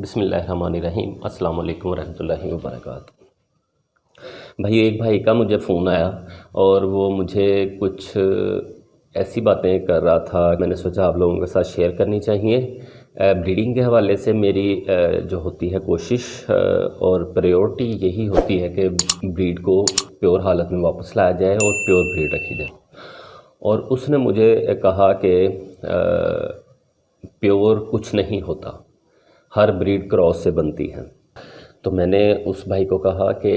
بسم اللہ الرحمن الرحیم۔ السلام علیکم ورحمۃ اللہ وبرکاتہ۔ بھائی ایک بھائی کا مجھے فون آیا اور وہ مجھے کچھ ایسی باتیں کر رہا تھا، میں نے سوچا آپ لوگوں کے ساتھ شیئر کرنی چاہیے۔ بریڈنگ کے حوالے سے میری جو ہوتی ہے کوشش اور پریورٹی یہی ہوتی ہے کہ بریڈ کو پیور حالت میں واپس لایا جائے اور پیور بریڈ رکھی جائے۔ اور اس نے مجھے کہا کہ پیور کچھ نہیں ہوتا، ہر بریڈ کراس سے بنتی ہے۔ تو میں نے اس بھائی کو کہا کہ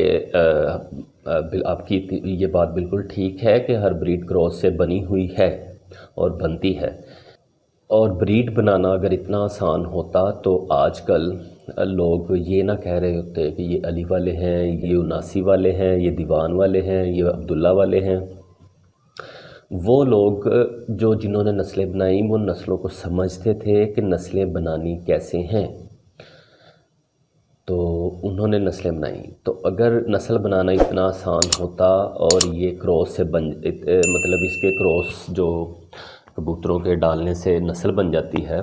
آپ کی یہ بات بالکل ٹھیک ہے کہ ہر بریڈ کراس سے بنی ہوئی ہے اور بنتی ہے، اور بریڈ بنانا اگر اتنا آسان ہوتا تو آج کل لوگ یہ نہ کہہ رہے ہوتے کہ یہ علی والے ہیں، یہ اناسی والے ہیں، یہ دیوان والے ہیں، یہ عبداللہ والے ہیں۔ وہ لوگ جنہوں نے نسلیں بنائیں وہ نسلوں کو سمجھتے تھے کہ نسلیں بنانی کیسے ہیں، تو انہوں نے نسلیں بنائیں۔ تو اگر نسل بنانا اتنا آسان ہوتا اور یہ کراس سے مطلب اس کے کراس جو کبوتروں کے ڈالنے سے نسل بن جاتی ہے،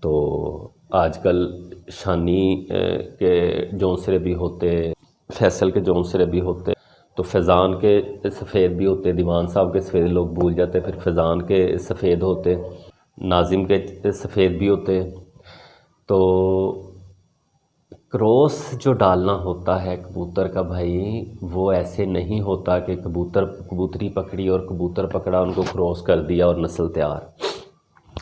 تو آج کل شانی کے جونسرے بھی ہوتے، فیصل کے جونسرے بھی ہوتے، تو فیضان کے سفید بھی ہوتے، دیوان صاحب کے سفید لوگ بھول جاتے، پھر فیضان کے سفید ہوتے، ناظم کے سفید بھی ہوتے۔ تو کراس جو ڈالنا ہوتا ہے کبوتر کا بھائی، وہ ایسے نہیں ہوتا کہ کبوتری پکڑی اور کبوتر پکڑا، ان کو کراس کر دیا اور نسل تیار،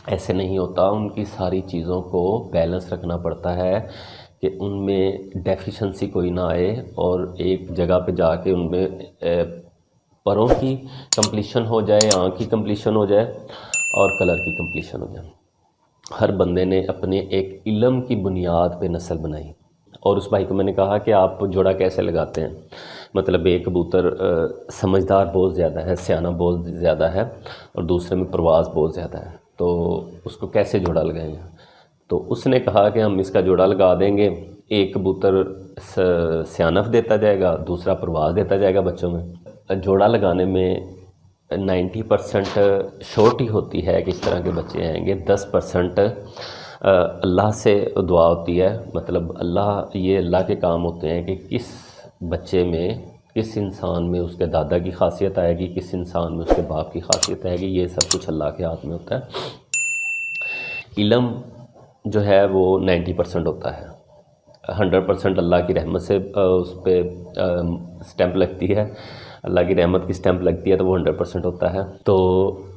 ایسے نہیں ہوتا۔ ان کی ساری چیزوں کو بیلنس رکھنا پڑتا ہے کہ ان میں ڈیفیشنسی کوئی نہ آئے، اور ایک جگہ پہ جا کے ان میں پروں کی کمپلیشن ہو جائے، آنکھ کی کمپلیشن ہو جائے اور کلر کی کمپلیشن ہو جائے۔ ہر بندے نے اپنے ایک علم کی بنیاد پہ نسل بنائی۔ اور اس بھائی کو میں نے کہا کہ آپ جوڑا کیسے لگاتے ہیں، مطلب ایک کبوتر سمجھدار بہت زیادہ ہے، سیانہ بہت زیادہ ہے، اور دوسرے میں پرواز بہت زیادہ ہے، تو اس کو کیسے جوڑا لگائیں گے؟ تو اس نے کہا کہ ہم اس کا جوڑا لگا دیں گے، ایک کبوتر سیانف دیتا جائے گا، دوسرا پرواز دیتا جائے گا بچوں میں۔ جوڑا لگانے میں 90% شورٹی ہوتی ہے کہ اس طرح کے بچے آئیں گے، 10% اللہ سے دعا ہوتی ہے، مطلب اللہ کے کام ہوتے ہیں کہ کس بچے میں، کس انسان میں اس کے دادا کی خاصیت آئے گی، کس انسان میں اس کے باپ کی خاصیت آئے گی، یہ سب کچھ اللہ کے ہاتھ میں ہوتا ہے۔ علم جو ہے وہ 90% ہوتا ہے، 100% اللہ کی رحمت سے اس پہ سٹیمپ لگتی ہے، اللہ کی رحمت کی سٹیمپ لگتی ہے تو وہ 100% ہوتا ہے۔ تو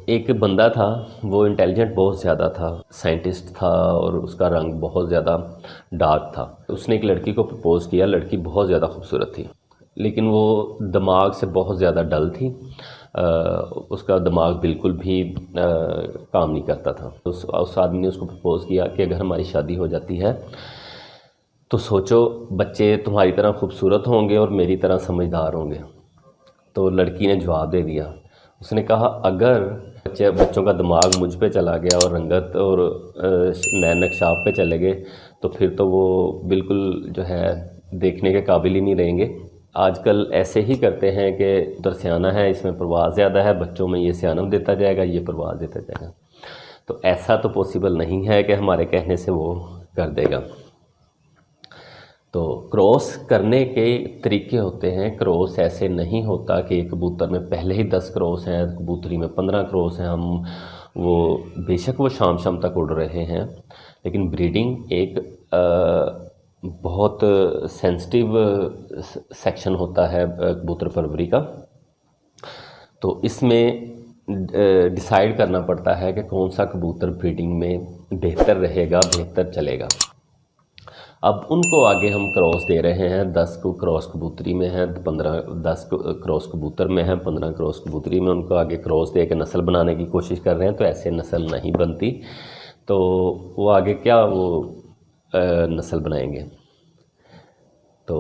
ایک بندہ تھا، وہ انٹیلیجنٹ بہت زیادہ تھا، سائنٹسٹ تھا، اور اس کا رنگ بہت زیادہ ڈارک تھا۔ اس نے ایک لڑکی کو پرپوز کیا، لڑکی بہت زیادہ خوبصورت تھی، لیکن وہ دماغ سے بہت زیادہ ڈل تھی، اس کا دماغ بالکل بھی کام نہیں کرتا تھا۔ اس آدمی نے اس کو پرپوز کیا کہ اگر ہماری شادی ہو جاتی ہے تو سوچو بچے تمہاری طرح خوبصورت ہوں گے اور میری طرح سمجھدار ہوں گے۔ تو لڑکی نے جواب دے دیا، اس نے کہا اگر بچوں کا دماغ مجھ پہ چلا گیا اور رنگت اور نئے نقشاب پہ چلے گئے تو پھر تو وہ بالکل جو ہے دیکھنے کے قابل ہی نہیں رہیں گے۔ آج کل ایسے ہی کرتے ہیں کہ ادھر سیانہ ہے، اس میں پرواز زیادہ ہے، بچوں میں یہ سیانم دیتا جائے گا، یہ پرواز دیتا جائے گا۔ تو ایسا تو پاسبل نہیں ہے کہ ہمارے کہنے سے وہ کر دے گا۔ تو کراس کرنے کے طریقے ہوتے ہیں، کراس ایسے نہیں ہوتا کہ ایک کبوتر میں پہلے ہی 10 کراس ہیں، کبوتری میں 15 کراس ہیں، وہ بے شک وہ شام تک اڑ رہے ہیں، لیکن بریڈنگ ایک بہت سینسٹیو سیکشن ہوتا ہے کبوتر پروری کا۔ تو اس میں ڈیسائیڈ کرنا پڑتا ہے کہ کون سا کبوتر بریڈنگ میں بہتر رہے گا، بہتر چلے گا۔ اب ان کو آگے ہم کراس دے رہے ہیں، 10 کو کراس کبوتری میں ہیں، 10 کراس کبوتر میں ہیں، 15 کراس کبوتری میں، ان کو آگے کراس دے کے نسل بنانے کی کوشش کر رہے ہیں، تو ایسے نسل نہیں بنتی۔ تو وہ آگے کیا وہ نسل بنائیں گے؟ تو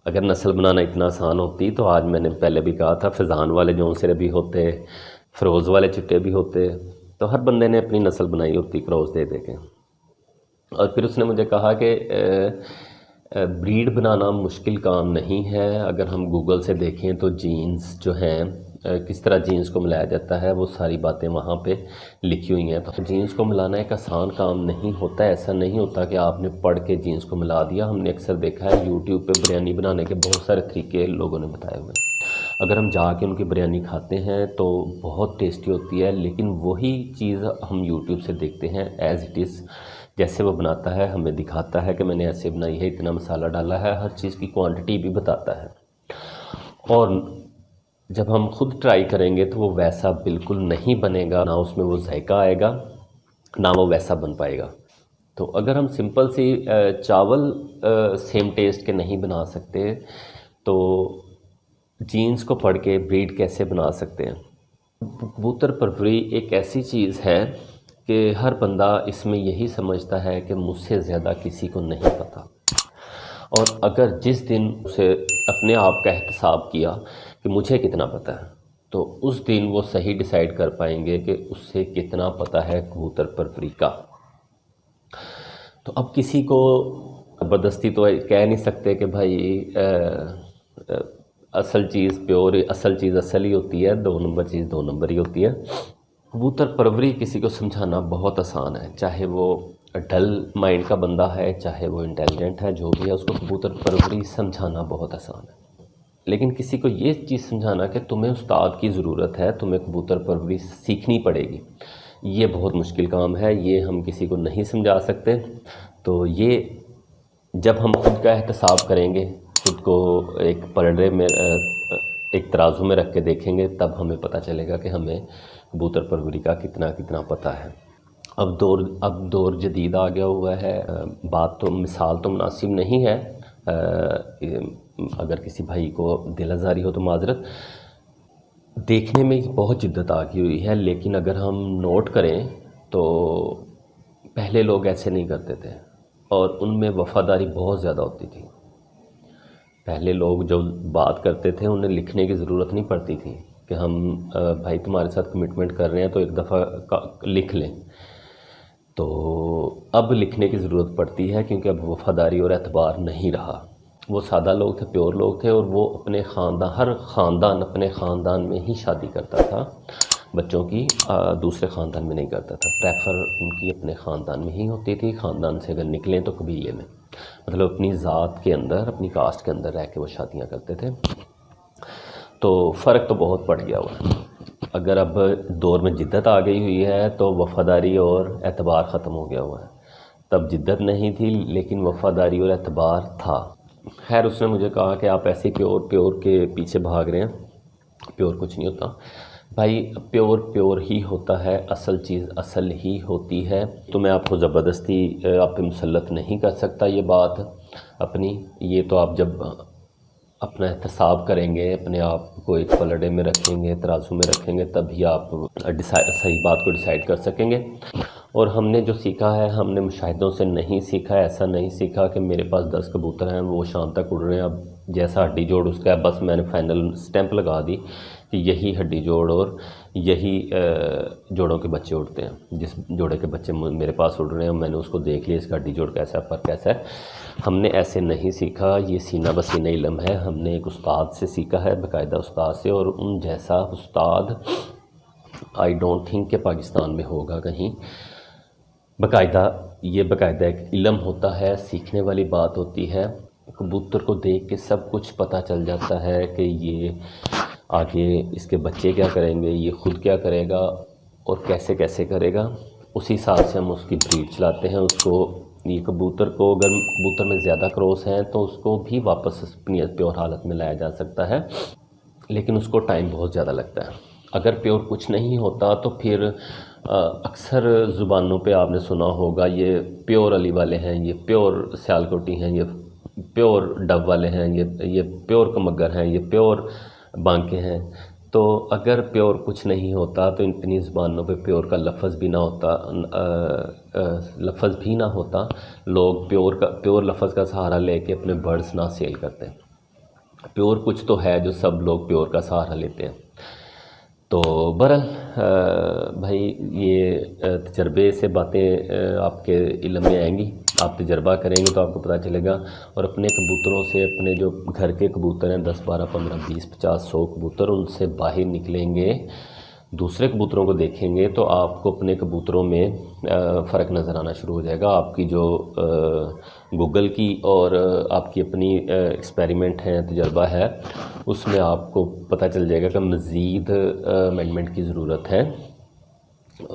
اگر نسل بنانا اتنا آسان ہوتی تو آج میں نے پہلے بھی کہا تھا فیضان والے جونسرے بھی ہوتے، فروز والے چٹے بھی ہوتے، تو ہر بندے نے اپنی نسل بنائی ہوتی کراس دے کے۔ اور پھر اس نے مجھے کہا کہ بریڈ بنانا مشکل کام نہیں ہے، اگر ہم گوگل سے دیکھیں تو جینز جو ہیں کس طرح جینس کو ملایا جاتا ہے، وہ ساری باتیں وہاں پہ لکھی ہوئی ہیں۔ تو جینس کو ملانا ایک آسان کام نہیں ہوتا، ایسا نہیں ہوتا کہ آپ نے پڑھ کے جینس کو ملا دیا۔ ہم نے اکثر دیکھا ہے یوٹیوب پہ بریانی بنانے کے بہت سارے طریقے لوگوں نے بتائے ہوئے ہیں، اگر ہم جا کے ان کی بریانی کھاتے ہیں تو بہت ٹیسٹی ہوتی ہے، لیکن وہی چیز ہم یوٹیوب سے دیکھتے ہیں ایز اٹ از، جیسے وہ بناتا ہے ہمیں دکھاتا ہے کہ میں نے ایسے بنائی ہے، اتنا مسالہ ڈالا ہے، ہر چیز کی کوانٹٹی بھی بتاتا ہے، اور جب ہم خود ٹرائی کریں گے تو وہ ویسا بالکل نہیں بنے گا، نہ اس میں وہ ذائقہ آئے گا، نہ وہ ویسا بن پائے گا۔ تو اگر ہم سمپل سی چاول سیم ٹیسٹ کے نہیں بنا سکتے تو جینس کو پڑھ کے بریڈ کیسے بنا سکتے ہیں؟ کبوتر پروری ایک ایسی چیز ہے کہ ہر بندہ اس میں یہی سمجھتا ہے کہ مجھ سے زیادہ کسی کو نہیں پتہ، اور اگر جس دن اسے اپنے آپ کا احتساب کیا کہ مجھے کتنا پتہ ہے، تو اس دن وہ صحیح ڈیسائیڈ کر پائیں گے کہ اس سے کتنا پتہ ہے کبوتر پروری کا۔ تو اب کسی کو زبردستی تو کہہ نہیں سکتے کہ بھائی اصل چیز پیور، اصل چیز اصل ہی ہوتی ہے، 2 نمبر چیز 2 نمبر ہی ہوتی ہے۔ کبوتر پروری کسی کو سمجھانا بہت آسان ہے، چاہے وہ ڈل مائنڈ کا بندہ ہے، چاہے وہ انٹیلیجنٹ ہے، جو بھی ہے، اس کو کبوتر پروری سمجھانا بہت آسان ہے۔ لیکن کسی کو یہ چیز سمجھانا کہ تمہیں استاد کی ضرورت ہے، تمہیں کبوتر پروری سیکھنی پڑے گی، یہ بہت مشکل کام ہے، یہ ہم کسی کو نہیں سمجھا سکتے۔ تو یہ جب ہم خود کا احتساب کریں گے، خود کو ایک پلڑے میں ایک ترازو میں رکھ کے دیکھیں گے، تب ہمیں پتہ چلے گا کہ ہمیں کبوتر پروری کا کتنا پتہ ہے۔ اب دور جدید آ گیا ہوا ہے، بات تو مثال تو مناسب نہیں ہے، اگر کسی بھائی کو دل آزاری ہو تو معذرت، دیکھنے میں بہت جدت آ گئی ہوئی ہے، لیکن اگر ہم نوٹ کریں تو پہلے لوگ ایسے نہیں کرتے تھے، اور ان میں وفاداری بہت زیادہ ہوتی تھی۔ پہلے لوگ جو بات کرتے تھے انہیں لکھنے کی ضرورت نہیں پڑتی تھی کہ ہم بھائی تمہارے ساتھ کمٹمنٹ کر رہے ہیں تو ایک دفعہ لکھ لیں۔ تو اب لکھنے کی ضرورت پڑتی ہے، کیونکہ اب وفاداری اور اعتبار نہیں رہا۔ وہ سادہ لوگ تھے، پیور لوگ تھے، اور وہ اپنے ہر خاندان اپنے خاندان میں ہی شادی کرتا تھا، بچوں کی دوسرے خاندان میں نہیں کرتا تھا، پریفر ان کی اپنے خاندان میں ہی ہوتی تھی، خاندان سے اگر نکلیں تو قبیلے میں، مطلب اپنی ذات کے اندر، اپنی کاسٹ کے اندر رہ کے وہ شادیاں کرتے تھے۔ تو فرق تو بہت پڑ گیا ہوا ہے۔ اگر اب دور میں جدت آ گئی ہوئی ہے تو وفاداری اور اعتبار ختم ہو گیا ہوا ہے۔ تب جدت نہیں تھی لیکن وفاداری اور اعتبار تھا۔ خیر اس نے مجھے کہا کہ آپ ایسے پیور کے پیچھے بھاگ رہے ہیں، پیور کچھ نہیں ہوتا بھائی، پیور ہی ہوتا ہے، اصل چیز اصل ہی ہوتی ہے۔ تو میں آپ کو زبردستی آپ پہ مسلط نہیں کر سکتا یہ بات اپنی، یہ تو آپ جب اپنا احتساب کریں گے، اپنے آپ کو ایک پلڑے میں رکھیں گے، ترازو میں رکھیں گے، تب ہی آپ صحیح بات کو ڈیسائیڈ کر سکیں گے۔ اور ہم نے جو سیکھا ہے، ہم نے مشاہدوں سے نہیں سیکھا، ایسا نہیں سیکھا کہ میرے پاس 10 کبوتر ہیں، وہ شام تک اڑ رہے ہیں، اب جیسا ہڈی جوڑ اس کا ہے، بس میں نے فائنل سٹیمپ لگا دی کہ یہی ہڈی جوڑ اور یہی جوڑوں کے بچے اڑتے ہیں، جس جوڑے کے بچے میرے پاس اڑ رہے ہیں میں نے اس کو دیکھ لیا، اس کا ہڈی جوڑ کیسا ہے، پر کیسا ہے۔ ہم نے ایسے نہیں سیکھا، یہ سینہ بسینہ علم ہے، ہم نے ایک استاد سے سیکھا ہے، باقاعدہ استاد سے، اور ان جیسا استاد آئی ڈونٹ تھنک کہ پاکستان میں ہوگا کہیں۔ باقاعدہ ایک علم ہوتا ہے، سیکھنے والی بات ہوتی ہے۔ کبوتر کو دیکھ کے سب کچھ پتہ چل جاتا ہے کہ یہ آگے اس کے بچے کیا کریں گے، یہ خود کیا کرے گا اور کیسے کیسے کرے گا، اسی حساب سے ہم اس کی بریڈ چلاتے ہیں۔ اس کو یہ کبوتر کو اگر کبوتر میں زیادہ کراس ہیں تو اس کو بھی واپس اپنی پیور حالت میں لایا جا سکتا ہے، لیکن اس کو ٹائم بہت زیادہ لگتا ہے۔ اگر پیور کچھ نہیں ہوتا تو پھر اکثر زبانوں پہ آپ نے سنا ہوگا یہ پیور علی والے ہیں، یہ پیور سیالکوٹی ہیں، یہ پیور ڈب والے ہیں، یہ پیور کمگر ہیں، یہ پیور بانکے ہیں۔ تو اگر پیور کچھ نہیں ہوتا تو اتنی زبانوں پہ پیور کا لفظ بھی نہ ہوتا، لوگ پیور لفظ کا سہارا لے کے اپنے برڈز نہ سیل کرتے۔ پیور کچھ تو ہے جو سب لوگ پیور کا سہارا لیتے ہیں۔ تو بہرحال بھائی یہ تجربے سے باتیں آپ کے علم میں آئیں گی، آپ تجربہ کریں گے تو آپ کو پتہ چلے گا، اور اپنے کبوتروں سے، اپنے جو گھر کے کبوتر ہیں 10 12 15 20 50 100 کبوتر، ان سے باہر نکلیں گے، دوسرے کبوتروں کو دیکھیں گے تو آپ کو اپنے کبوتروں میں فرق نظر آنا شروع ہو جائے گا۔ آپ کی جو گوگل کی اور آپ کی اپنی ایکسپیریمنٹ ہے، تجربہ ہے، اس میں آپ کو پتہ چل جائے گا کہ مزید امینڈمنٹ کی ضرورت ہے،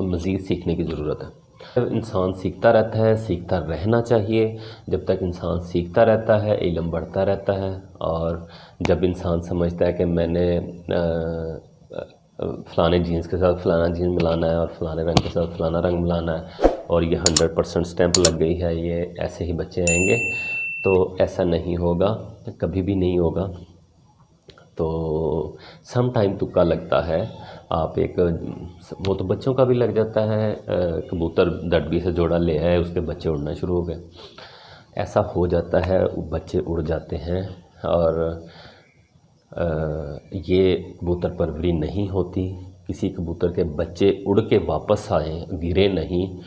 مزید سیکھنے کی ضرورت ہے۔ انسان سیکھتا رہتا ہے، سیکھتا رہنا چاہیے۔ جب تک انسان سیکھتا رہتا ہے، علم بڑھتا رہتا ہے، اور جب انسان سمجھتا ہے کہ میں نے فلانے جینس کے ساتھ فلانا جینس ملانا ہے اور فلانے رنگ کے ساتھ فلانا رنگ ملانا ہے اور یہ 100% سٹیمپ لگ گئی ہے، یہ ایسے ہی بچے آئیں گے، تو ایسا نہیں ہوگا، کبھی بھی نہیں ہوگا۔ تو سم ٹائم تکا لگتا ہے، آپ ایک وہ تو بچوں کا بھی لگ جاتا ہے، کبوتر دڑبی سے جوڑا لے آئے، اس کے بچے اڑنا شروع ہو گئے، ایسا ہو جاتا ہے، بچے اڑ جاتے ہیں، اور یہ کبوتر پروری نہیں ہوتی۔ کسی کبوتر کے بچے اڑ کے واپس آئیں، گرے نہیں،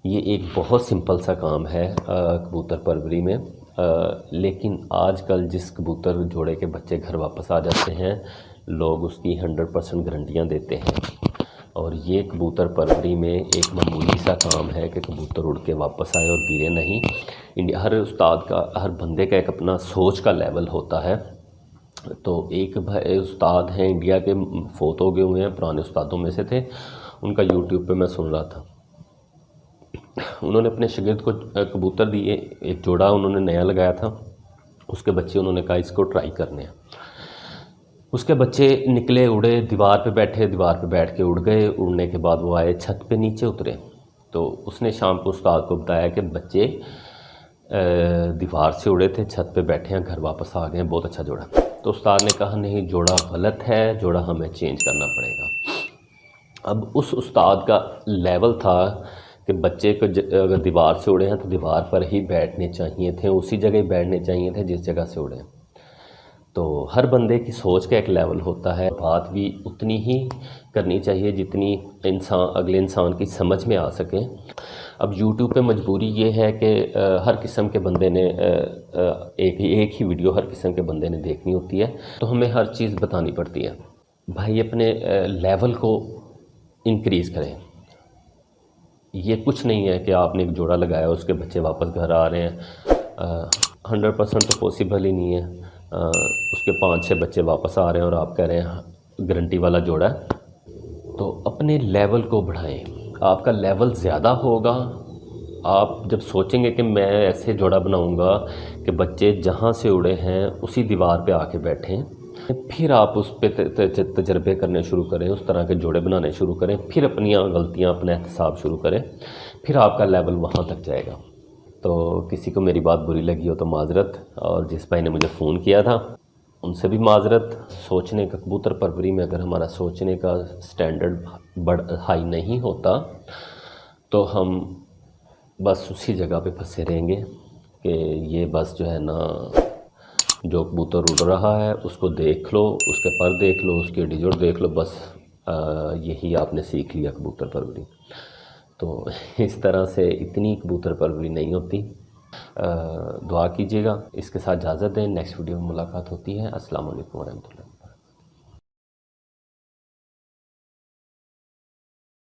یہ ایک بہت سمپل سا کام ہے کبوتر پروری میں، لیکن آج کل جس کبوتر جوڑے کے بچے گھر واپس آ جاتے ہیں، لوگ اس کی 100% گارنٹیاں دیتے ہیں، اور یہ کبوتر پروری میں ایک معمولی سا کام ہے کہ کبوتر اڑ کے واپس آئے اور گرے نہیں۔ ہر استاد کا، ہر بندے کا ایک اپنا سوچ کا لیول ہوتا ہے۔ تو ایک استاد ہیں انڈیا کے، فوت ہو گئے ہوئے ہیں، پرانے استادوں میں سے تھے، ان کا یوٹیوب پہ میں سن رہا تھا، انہوں نے اپنے شاگرد کو کبوتر دیے، ایک جوڑا انہوں نے نیا لگایا تھا، اس کے بچے انہوں نے کہا اس کو ٹرائی کرنے ہیں، اس کے بچے نکلے، اڑے، دیوار پہ بیٹھے، دیوار پہ بیٹھ کے اڑ گئے، اڑنے کے بعد وہ آئے چھت پہ نیچے اترے، تو اس نے شام کو استاد کو بتایا کہ بچے دیوار سے اڑے تھے، چھت پہ بیٹھے ہیں، گھر واپس آ گئے ہیں، بہت اچھا جوڑا۔ تو استاد نے کہا نہیں، جوڑا غلط ہے، جوڑا ہمیں چینج کرنا پڑے گا۔ اب اس استاد کا لیول تھا کہ بچے کو اگر دیوار سے اڑے ہیں تو دیوار پر ہی بیٹھنے چاہیے تھے، اسی جگہ بیٹھنے چاہیے تھے جس جگہ سے اڑے ہیں۔ تو ہر بندے کی سوچ کا ایک لیول ہوتا ہے، بات بھی اتنی ہی کرنی چاہیے جتنی اگلے انسان کی سمجھ میں آ سکے۔ اب یوٹیوب پہ مجبوری یہ ہے کہ ہر قسم کے بندے نے ایک ہی ویڈیو ہر قسم کے بندے نے دیکھنی ہوتی ہے، تو ہمیں ہر چیز بتانی پڑتی ہے۔ بھائی اپنے لیول کو انکریز کریں، یہ کچھ نہیں ہے کہ آپ نے ایک جوڑا لگایا، اس کے بچے واپس گھر آ رہے ہیں، 100% تو پاسبل ہی نہیں ہے، اس کے 5 6 بچے واپس آ رہے ہیں اور آپ کہہ رہے ہیں گارنٹی والا جوڑا ہے۔ تو اپنے لیول کو بڑھائیں، آپ کا لیول زیادہ ہوگا، آپ جب سوچیں گے کہ میں ایسے جوڑا بناؤں گا کہ بچے جہاں سے اڑے ہیں اسی دیوار پہ آ کے بیٹھیں، پھر آپ اس پہ تجربے کرنے شروع کریں، اس طرح کے جوڑے بنانے شروع کریں، پھر اپنی غلطیاں، اپنا احتساب شروع کریں، پھر آپ کا لیول وہاں تک جائے گا۔ تو کسی کو میری بات بری لگی ہو تو معذرت، اور جس بھائی نے مجھے فون کیا تھا ان سے بھی معذرت۔ سوچنے کا، کبوتر پروری میں اگر ہمارا سوچنے کا سٹینڈرڈ ہائی نہیں ہوتا تو ہم بس اسی جگہ پہ پھنسے رہیں گے کہ یہ بس جو ہے نا، جو کبوتر اڑ رہا ہے اس کو دیکھ لو، اس کے پر دیکھ لو، اس کے ڈیجور دیکھ لو، بس یہی آپ نے سیکھ لیا کبوتر پروری۔ تو اس طرح سے اتنی کبوتر پروری نہیں ہوتی۔ دعا کیجیے گا۔ اس کے ساتھ اجازت دیں، نیکسٹ ویڈیو میں ملاقات ہوتی ہے۔ السلام علیکم ورحمۃ اللہ۔